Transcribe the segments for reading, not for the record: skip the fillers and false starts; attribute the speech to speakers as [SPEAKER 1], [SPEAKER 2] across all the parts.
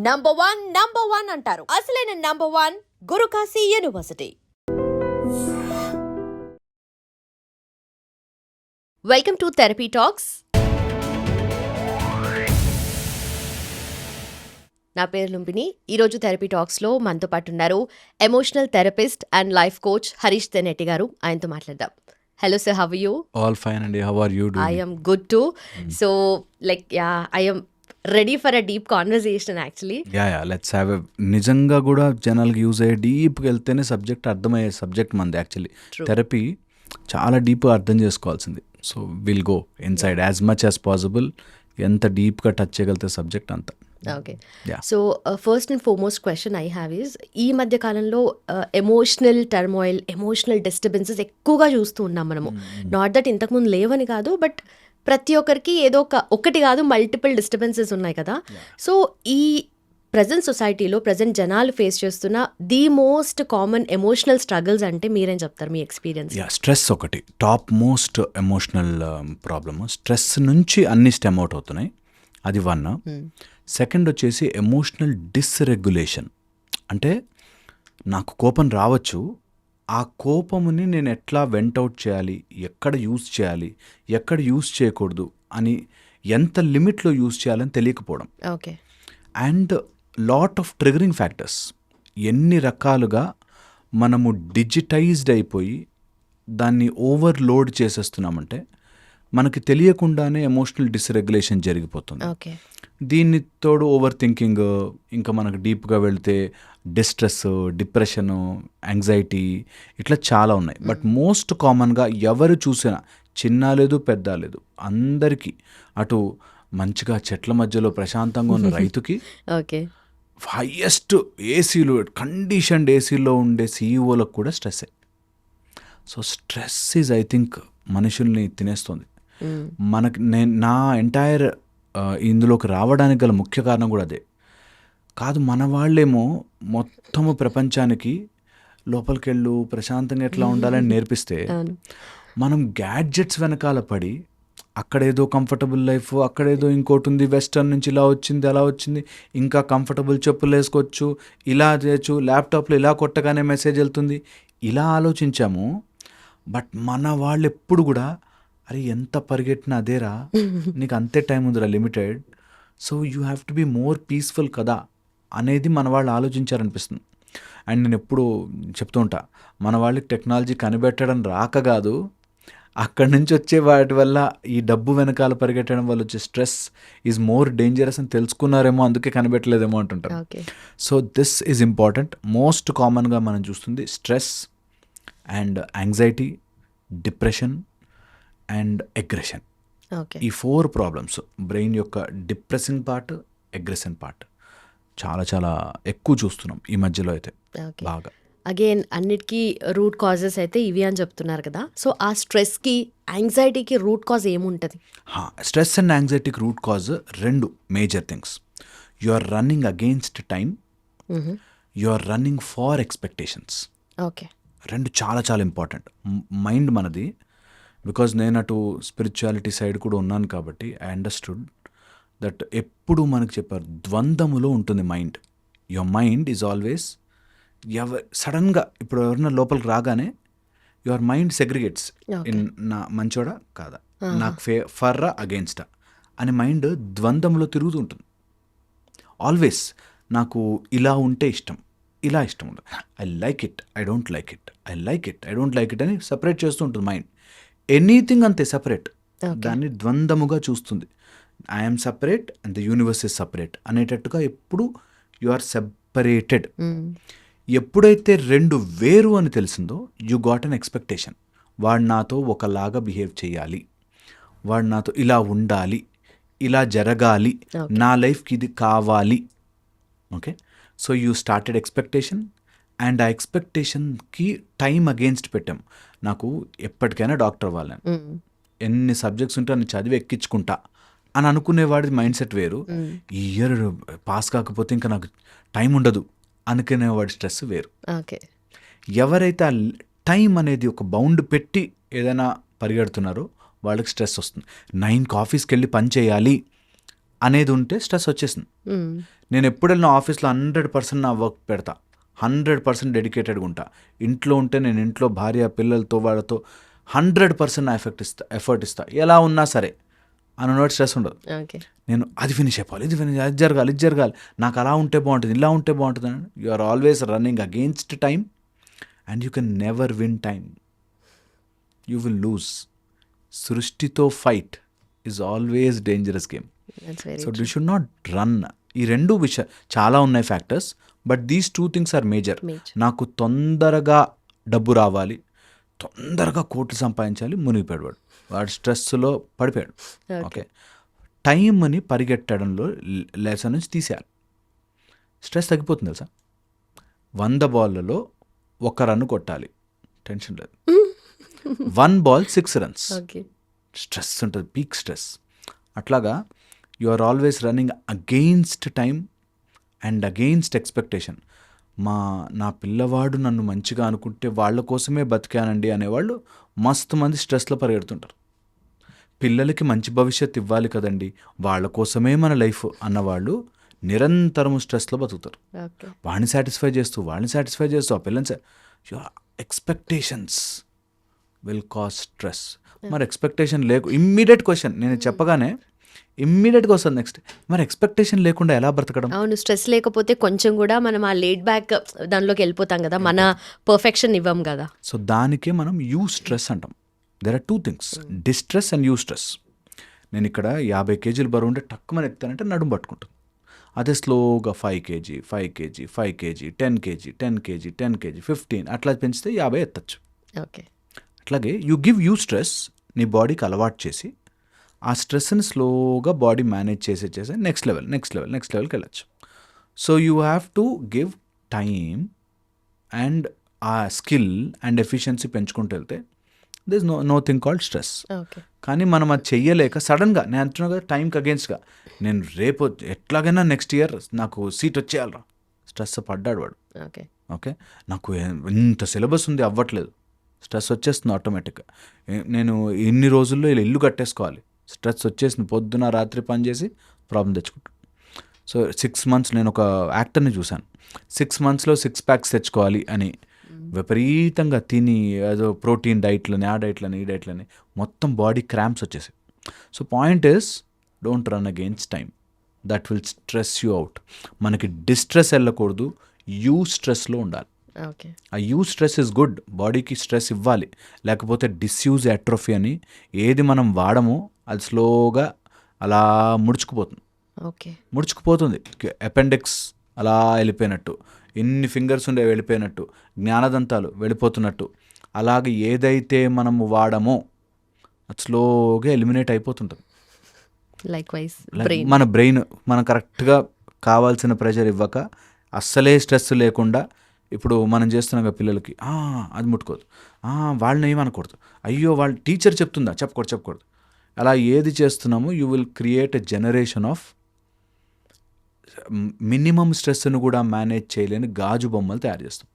[SPEAKER 1] Number one అంటారు. అసలైన number one Guru Kashi university. Welcome to therapy talks. నా పేరు లుంబిని. ఈరోజు థెరపీ టాక్స్లో మనతో పాటు ఉన్నారు emotional therapist and life coach Harish Tenetti గారు. ఆయనతో మాట్లాడదాం. Hello sir, how are you?
[SPEAKER 2] All fine అండి. How are you doing?
[SPEAKER 1] I am good too. So I am ready for a deep conversation actually.
[SPEAKER 2] Yeah let's have నిజంగా కూడా జనాలకి use అయ్యే డీప్కి వెళ్తేనే subject అర్థమయ్యే సబ్జెక్ట్ మనది. యాక్చువల్లీ థెరపీ చాలా డీప్గా అర్థం చేసుకోవాల్సింది. So will go inside as much as possible. ఎంత డీప్గా టచ్ చేయగలితే సబ్జెక్ట్ అంత.
[SPEAKER 1] Okay, so first and foremost question I have is, ఈ మధ్య కాలంలో ఎమోషనల్ టర్మాయిల్, ఎమోషనల్ డిస్టర్బెన్సెస్ ఎక్కువగా చూస్తూ ఉన్నాం మనము. నాట్ దట్ ఇంతకుముందు లేవని కాదు, బట్ ప్రతి ఒక్కరికి ఏదో ఒకటి కాదు, మల్టిపుల్ డిస్టర్బెన్సెస్ ఉన్నాయి కదా. సో ఈ ప్రజెంట్ సొసైటీలో ప్రజెంట్ జనాలు ఫేస్ చేస్తున్న the most common emotional struggles అంటే మీరేం చెప్తారు, మీ ఎక్స్పీరియన్స్?
[SPEAKER 2] స్ట్రెస్ ఒకటి top most emotional problem. Stress నుంచి అన్ని స్టెమ్ అవుట్ అవుతున్నాయి, అది వన్. సెకండ్ వచ్చేసి ఎమోషనల్ డిస్రెగ్యులేషన్. అంటే నాకు కోపం రావచ్చు, ఆ కోపముని నేను ఎట్లా వెంట్ అవుట్ చేయాలి, ఎక్కడ యూజ్ చేయాలి, ఎక్కడ యూజ్ చేయకూడదు అని, ఎంత లిమిట్లో యూజ్ చేయాలని తెలియకపోవడం.
[SPEAKER 1] Okay.
[SPEAKER 2] And lot of triggering factors. ఎన్ని రకాలుగా మనము డిజిటైజ్డ్ అయిపోయి దాన్ని ఓవర్లోడ్ చేసేస్తున్నామంటే మనకి తెలియకుండానే ఎమోషనల్ డిస్రెగ్యులేషన్ జరిగిపోతుంది.
[SPEAKER 1] ఓకే.
[SPEAKER 2] దీన్ని తోడు ఓవర్ థింకింగ్, ఇంకా మనకు డీప్గా వెళ్తే డిస్ట్రెస్, డిప్రెషను, యాంగ్జైటీ, ఇట్లా చాలా ఉన్నాయి. బట్ మోస్ట్ కామన్గా ఎవరు చూసినా, చిన్న లేదు పెద్ద లేదు, అందరికీ, అటు మంచిగా చెట్ల మధ్యలో ప్రశాంతంగా ఉన్న రైతుకి,
[SPEAKER 1] ఓకే,
[SPEAKER 2] హైయెస్ట్ ఏసీలు, కండిషన్డ్ ఏసీలో ఉండే సీఈఓలకు కూడా స్ట్రెస్సే. So stress is I think మనుషుల్ని తినేస్తుంది. మనకి నా ఎంటైర్ ఇందులోకి రావడానికి గల ముఖ్య కారణం కూడా అదే. కాదు, మన వాళ్ళేమో మొత్తము ప్రపంచానికి లోపలికెళ్ళు ప్రశాంతంగా ఎట్లా ఉండాలని నేర్పిస్తే, మనం గ్యాడ్జెట్స్ వెనకాల పడి అక్కడేదో కంఫర్టబుల్ లైఫ్, అక్కడేదో ఇంకోటి ఉంది, వెస్టర్న్ నుంచి ఇలా వచ్చింది అలా వచ్చింది, ఇంకా కంఫర్టబుల్ చెప్పులు వేసుకోవచ్చు, ఇలా చేయొచ్చు, ల్యాప్టాప్లో ఇలా కొట్టగానే మెసేజ్ వెళ్తుంది, ఇలా ఆలోచించాము. బట్ మన వాళ్ళు ఎప్పుడు కూడా, అరే ఎంత పరిగెట్టినా అదేరా, నీకు అంతే టైం ఉందిరా, limited, so you have to be more peaceful కదా అనేది మన వాళ్ళు ఆలోచించారనిపిస్తుంది. అండ్ నేను ఎప్పుడు చెప్తూ ఉంటా, మన వాళ్ళకి టెక్నాలజీ కనిపెట్టడం రాక కాదు, అక్కడి నుంచి వచ్చే వాటి వల్ల, ఈ డబ్బు వెనకాల పరిగెట్టడం వల్ల వచ్చే స్ట్రెస్ ఈజ్ మోర్ డేంజరస్ అని తెలుసుకున్నారేమో, అందుకే కనిపెట్టలేదేమో అంటుంటారు. So this is important. Most కామన్గా మనం చూస్తుంది stress and anxiety, depression and aggression. ఈ 4 ప్రాబ్లమ్స్, బ్రెయిన్ యొక్క డిప్రెసింగ్ పార్ట్, అగ్రెషన్ పార్ట్, చాలా చాలా ఎక్కువ చూస్తున్నాం ఈ మధ్యలో అయితే బాగా.
[SPEAKER 1] అగైన్ అన్నిటికీ రూట్ కాజెస్ అయితే ఇవి అని చెప్తున్నారు కదా. సో ఆ స్ట్రెస్కి, యాంగ్జైటీకి రూట్ కాజ్ ఏముంటుంది?
[SPEAKER 2] స్ట్రెస్ అండ్ యాంగ్జైటీకి root cause 2 major things. You are running against time, you are running far expectations.
[SPEAKER 1] Okay.
[SPEAKER 2] 2 చాలా చాలా ఇంపార్టెంట్. మైండ్ మనది, బికాజ్ నేను అటు స్పిరిచువాలిటీ సైడ్ కూడా ఉన్నాను కాబట్టి ఐ అండర్స్టూడ్ దట్ ఎప్పుడు మనకు చెప్పారు, ద్వంద్వములో ఉంటుంది mind. Your mind is always, సడన్గా ఇప్పుడు ఎవరైనా లోపలికి రాగానే యువర్ మైండ్ సెగ్రిగేట్స్ ఇన్, నా మంచోడా కాదా, నాకు ఫర్రా అగెయిన్స్టా అని మైండ్ ద్వంద్వంలో తిరుగుతూ ఉంటుంది ఆల్వేస్. నాకు ఇలా ఉంటే ఇష్టం, ఇలా ఇష్టం ఉండదు, I like it, I don't like it, I like it, I don't like it అని సపరేట్ చేస్తూ ఉంటుంది మైండ్. ఎనీథింగ్ అంతే సపరేట్, దాన్ని ద్వంద్వముగా చూస్తుంది. I'm separate and the universe is separate అనేటట్టుగా ఎప్పుడు యు ఆర్ సెపరేటెడ్. ఎప్పుడైతే 2 వేరు అని తెలిసిందో, యు గాట్ అన్ ఎక్స్పెక్టేషన్. వాడు నాతో ఒకలాగా బిహేవ్ చేయాలి, వాడు నాతో ఇలా ఉండాలి, ఇలా జరగాలి, నా లైఫ్కి ఇది కావాలి. Okay, so you started expectation, and ఆ ఎక్స్పెక్టేషన్కి టైం అగేన్స్ట్ పెట్టాం. నాకు ఎప్పటికైనా డాక్టర్ అవ్వాలని, ఎన్ని సబ్జెక్ట్స్ ఉంటే అన్ని చదివి ఎక్కించుకుంటా అని అనుకునేవాడి మైండ్ సెట్ వేరు. ఈ ఇయర్ పాస్ కాకపోతే ఇంకా నాకు టైం ఉండదు అనుకునేవాడి స్ట్రెస్ వేరు. ఎవరైతే ఆ టైం అనేది ఒక బౌండ్ పెట్టి ఏదైనా పరిగెడుతున్నారో వాళ్ళకి స్ట్రెస్ వస్తుంది. 9 ఆఫీస్కి వెళ్ళి పని చేయాలి అనేది ఉంటే స్ట్రెస్ వచ్చేసింది. నేను ఎప్పుడు వెళ్ళిన ఆఫీస్లో 100% నా వర్క్ పెడతా, 100% డెడికేటెడ్గా ఉంటా. ఇంట్లో ఉంటే నేను ఇంట్లో భార్య పిల్లలతో వాళ్ళతో 100% నా ఎఫర్ట్ ఇస్తా ఎలా ఉన్నా సరే అన్నోటి స్ట్రెస్ ఉండదు.
[SPEAKER 1] ఓకే.
[SPEAKER 2] నేను అది ఫినిష్ అయిపోవాలి, అది జరగాలి, నాకు అలా ఉంటే బాగుంటుంది, ఇలా ఉంటే బాగుంటుంది అని you are always running against time and you can never win time, you will lose. సృష్టితో fight is always dangerous game. So you should not run. ఈ రెండు చాలా ఉన్నాయి factors, but these 2 things are major. నాకు తొందరగా డబ్బు రావాలి, తొందరగా కోట్లు సంపాదించాలి, మునిగిపోయాడు వాడు స్ట్రెస్లో పడిపోయాడు. ఓకే, టైంని పరిగెట్టడంలో లెసన్ నుంచి తీసేయాలి. స్ట్రెస్ తగ్గిపోతుంది తెలుసా. 100 balls 1 run కొట్టాలి, టెన్షన్ లేదు. 1 ball 6 runs, స్ట్రెస్ ఉంటుంది, పీక్ స్ట్రెస్. అట్లాగా you are always running against time and against expectation. నా పిల్లవాడు నన్ను మంచిగా అనుకుంటే వాళ్ళ కోసమే బతికానండి అనేవాళ్ళు మస్తు మంది స్ట్రెస్లో పరిగెడుతుంటారు. పిల్లలకి మంచి భవిష్యత్తు ఇవ్వాలి కదండి, వాళ్ళ కోసమే మన లైఫ్ అన్నవాళ్ళు నిరంతరం స్ట్రెస్లో బతుకుతారు. వాళ్ళని సాటిస్ఫై చేస్తూ ఆ పిల్లల్ని ఎక్స్పెక్టేషన్స్ విల్ కాజ్ స్ట్రెస్. మరి ఎక్స్పెక్టేషన్ ఇమ్మీడియట్ క్వశ్చన్ నేను చెప్పగానే ఇమ్మీడియట్గా వస్తుంది నెక్స్ట్, మరి ఎక్స్పెక్టేషన్ లేకుండా ఎలా బ్రతకడం?
[SPEAKER 1] అవును, స్ట్రెస్ లేకపోతే కొంచెం కూడా మనం ఆ లేడ్ బ్యాక్ దానిలోకి వెళ్ళిపోతాం కదా, మన పర్ఫెక్షన్ ఇవ్వం కదా.
[SPEAKER 2] సో దానికే మనం యూ స్ట్రెస్ అంటాం. There are 2 things, distress and eustress. నేను ఇక్కడ 50 kg బరువు ఉంటే టక్కుమని ఎత్తానంటే నడుము పట్టుకుంటుంది. అదే స్లోగా 5 kg 5 kg 10 kg 15 అట్లా పెంచితే 50 ఎత్తచ్చు.
[SPEAKER 1] ఓకే.
[SPEAKER 2] అట్లాగే యూ గివ్ యూ స్ట్రెస్, నీ బాడీకి అలవాటు చేసి ఆ స్ట్రెస్ని స్లోగా బాడీ మేనేజ్ చేసి నెక్స్ట్ లెవెల్కి వెళ్ళచ్చు. So you have to give time and ఆ స్కిల్ అండ్ ఎఫిషియన్సీ పెంచుకుంటూ వెళ్తే this no thing called stress. కానీ మనం అది చెయ్యలేక సడన్గా నేను అంటున్నా కదా టైంకి అగేన్స్ట్గా నేను రేపు ఎట్లాగైనా నెక్స్ట్ ఇయర్ నాకు సీట్ వచ్చేయాలరా, స్ట్రెస్ పడ్డాడు వాడు. ఓకే, నాకు ఇంత సిలబస్ ఉంది అవ్వట్లేదు, స్ట్రెస్ వచ్చేస్తుంది ఆటోమేటిక్గా. నేను ఇన్ని రోజుల్లో ఇలా ఇల్లు కట్టేసుకోవాలి, స్ట్రెస్ వచ్చేసింది, పొద్దున రాత్రి పని చేసి ప్రాబ్లం తెచ్చుకుంటాను. సో 6 months నేను ఒక యాక్టర్ని చూశాను, 6 monthsలో 6 packs తెచ్చుకోవాలి అని విపరీతంగా తిని ఏదో ప్రోటీన్ డైట్లని ఆ డైట్లని ఈ డైట్లని మొత్తం బాడీ క్రాంప్స్ వచ్చేసాయి. So point is don't run against time, that will stress you out. మనకి డిస్ట్రెస్ వెళ్ళకూడదు, యూ స్ట్రెస్లో ఉండాలి. ఆ యూ స్ట్రెస్ ఇస్ గుడ్, బాడీకి స్ట్రెస్ ఇవ్వాలి, లేకపోతే డిస్యూజ్ అట్రోఫీ అని ఏది మనం వాడమో అది స్లోగా అలా ముడుచుకుపోతుంది. అపెండిక్స్ అలా వెళ్ళిపోయినట్టు, ఎన్ని ఫింగర్స్ ఉండే వెళ్ళిపోయినట్టు, జ్ఞానదంతాలు వెళ్ళిపోతున్నట్టు, అలాగే ఏదైతే మనము వాడమో అది స్లోగా ఎలిమినేట్ అయిపోతుంటుంది. మన బ్రెయిన్ మనం కరెక్ట్గా కావాల్సిన ప్రెషర్ ఇవ్వక అస్సలే స్ట్రెస్ లేకుండా, ఇప్పుడు మనం చేస్తున్నాం కదా పిల్లలకి అది ముట్టుకోదు, వాళ్ళని ఏమనకూడదు, అయ్యో వాళ్ళ టీచర్ చెప్తుందా చెప్పకూడదు, అలా ఏది చేస్తున్నామో you will create a generation of minimum స్ట్రెస్ను కూడా మేనేజ్ చేయలేని గాజు బొమ్మలు తయారు చేస్తాం.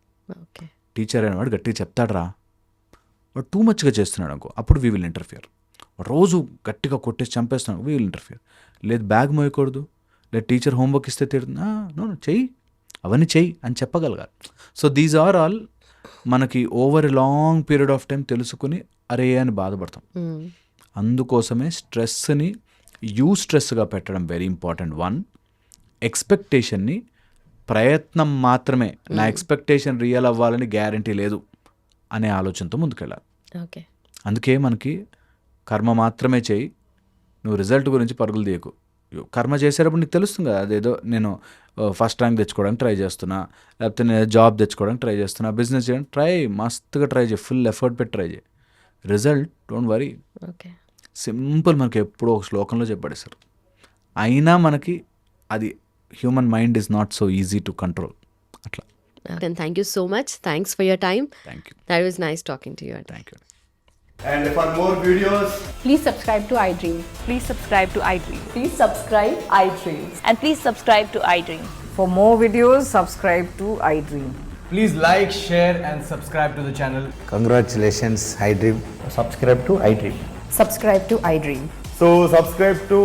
[SPEAKER 2] టీచర్ అనేవాడు గట్టిగా చెప్తాడరా, వాడు టూ మచ్గా చేస్తున్నాడు అనుకో, అప్పుడు వీ విల్ ఇంటర్ఫియర్. రోజు గట్టిగా కొట్టేసి చంపేస్తున్నాడు, వీ విల్ ఇంటర్ఫియర్. లేదు బ్యాగ్ మోయకూడదు, లేదు టీచర్ హోంవర్క్ ఇస్తే తిడుతున్నా, నో చెయ్యి, అవన్నీ చెయ్యి అని చెప్పగలగాలి. సో దీస్ ఆర్ ఆల్ మనకి over a long period of time తెలుసుకుని అరే అని బాధపడతాం. అందుకోసమే స్ట్రెస్ని యూ స్ట్రెస్గా పెట్టడం వెరీ ఇంపార్టెంట్. 1, ఎక్స్పెక్టేషన్ని ప్రయత్నం మాత్రమే, నా ఎక్స్పెక్టేషన్ రియల్ అవ్వాలని గ్యారంటీ లేదు అనే ఆలోచనతో ముందుకెళ్ళాలి. అందుకే మనకి కర్మ మాత్రమే చేయి, నువ్వు రిజల్ట్ గురించి పరుగులు తీయకు. కర్మ చేసేటప్పుడు నీకు తెలుస్తుంది కదా, అదేదో నేను ఫస్ట్ ర్యాంక్ తెచ్చుకోవడానికి ట్రై చేస్తున్నా, లేకపోతే నేను జాబ్ తెచ్చుకోవడానికి ట్రై చేస్తున్నా, బిజినెస్ చేయడానికి మస్తుగా ట్రై చేయి, ఫుల్ ఎఫర్ట్ పెట్టి ట్రై చేయి. Result don't worry, simple. మనకి ఎప్పుడో ఒక శ్లోకంలో చెప్పాడేశారు. అయినా మనకి అది human mind is not so easy to control. అట్లా.
[SPEAKER 1] Thank you so much. Thanks for your time.
[SPEAKER 2] Thank you.
[SPEAKER 1] That was nice talking to you.
[SPEAKER 2] Thank you.
[SPEAKER 3] And for more videos,
[SPEAKER 4] please subscribe to iDream.
[SPEAKER 5] Please subscribe to iDream.
[SPEAKER 4] Please subscribe iDream.
[SPEAKER 5] And please subscribe to iDream.
[SPEAKER 4] For more videos, subscribe to iDream.
[SPEAKER 3] please like, share and subscribe to the channel.
[SPEAKER 6] Congratulations, iDream.
[SPEAKER 7] Subscribe to iDream.
[SPEAKER 4] Subscribe to iDream.
[SPEAKER 3] So subscribe to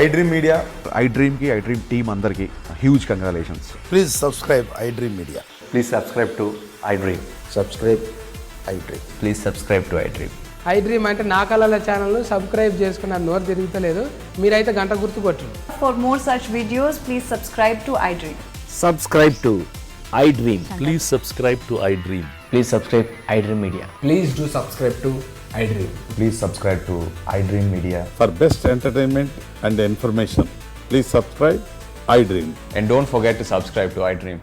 [SPEAKER 6] iDream Media.
[SPEAKER 7] iDream కి iDream team అందరికి huge congratulations.
[SPEAKER 8] Please subscribe iDream Media.
[SPEAKER 6] Please subscribe to iDream.
[SPEAKER 8] Subscribe iDream.
[SPEAKER 6] Please subscribe to iDream.
[SPEAKER 9] iDream అంటే నా కళల ఛానల్ను subscribe చేసుకున్న నోరు తిరుగుతలేదు, మీరైతే గంట గుర్తు కొట్టండి.
[SPEAKER 4] For more such videos, please subscribe to iDream.
[SPEAKER 10] Subscribe to iDream. Please subscribe to iDream.
[SPEAKER 6] Please subscribe iDream Media.
[SPEAKER 3] Please do subscribe to iDream.
[SPEAKER 6] Please subscribe to iDream Media.
[SPEAKER 8] For best entertainment and information, please subscribe iDream.
[SPEAKER 6] And don't forget to subscribe to iDream.